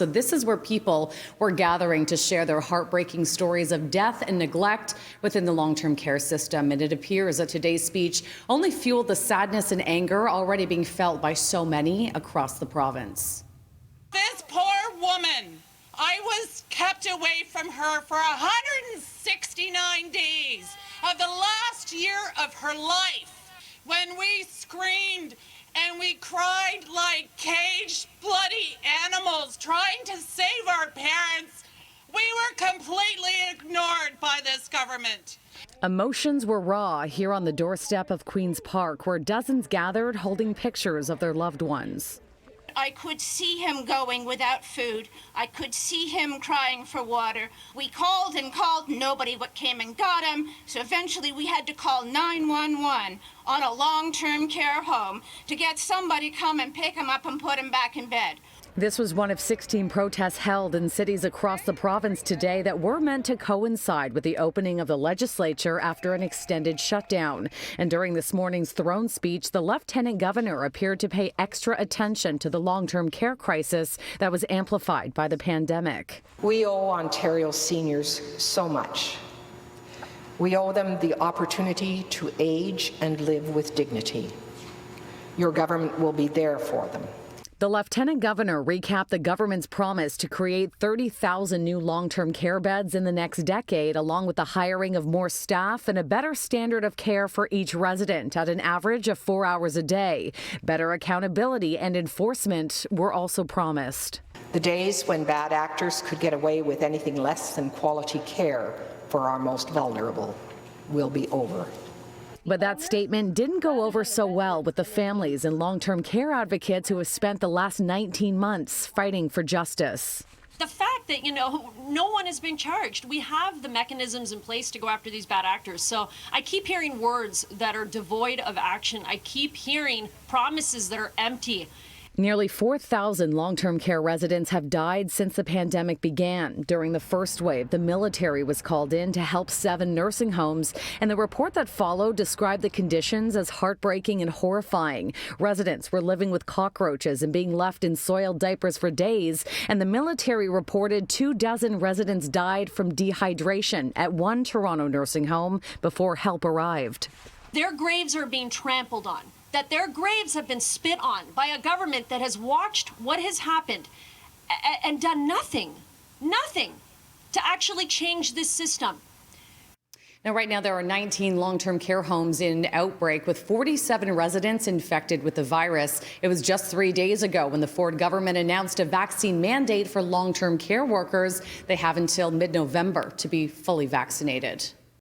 So this is where people were gathering to share their heartbreaking stories of death and neglect within the long-term care system. And it appears that today's speech only fueled the sadness and anger already being felt by so many across the province. This poor woman, I was kept away from her for 169 days of the last year of her life, when we screamed and we cried like caged, bloody animals trying to save our parents. We were completely ignored by this government. Emotions were raw here on the doorstep of Queen's Park, where dozens gathered holding pictures of their loved ones. I could see him going without food. I could see him crying for water. We called and called, nobody came and got him. So eventually we had to call 911 on a long-term care home to get somebody come and pick him up and put him back in bed. This was one of 16 protests held in cities across the province today that were meant to coincide with the opening of the legislature after an extended shutdown. And during this morning's throne speech, the Lieutenant Governor appeared to pay extra attention to the long-term care crisis that was amplified by the pandemic. We owe Ontario seniors so much. We owe them the opportunity to age and live with dignity. Your government will be there for them. The Lieutenant Governor recapped the government's promise to create 30,000 new long-term care beds in the next decade, along with the hiring of more staff and a better standard of care for each resident at an average of 4 hours a day. Better accountability and enforcement were also promised. The days when bad actors could get away with anything less than quality care for our most vulnerable will be over. But that statement didn't go over so well with the families and long-term care advocates who have spent the last 19 months fighting for justice. The fact that, no one is being charged. We have the mechanisms in place to go after these bad actors. So I keep hearing words that are devoid of action. I keep hearing promises that are empty. Nearly 4,000 long-term care residents have died since the pandemic began. During the first wave, the military was called in to help 7 nursing homes, and the report that followed described the conditions as heartbreaking and horrifying. Residents were living with cockroaches and being left in soiled diapers for days, and the military reported 24 residents died from dehydration at one Toronto nursing home before help arrived. Their graves are being trampled on. That their graves have been spit on by a government that has watched what has happened and done nothing to actually change this system. Now, right now, there are 19 long-term care homes in outbreak with 47 residents infected with the virus. It was just 3 days ago when the Ford government announced a vaccine mandate for long-term care workers. They have until mid-November to be fully vaccinated.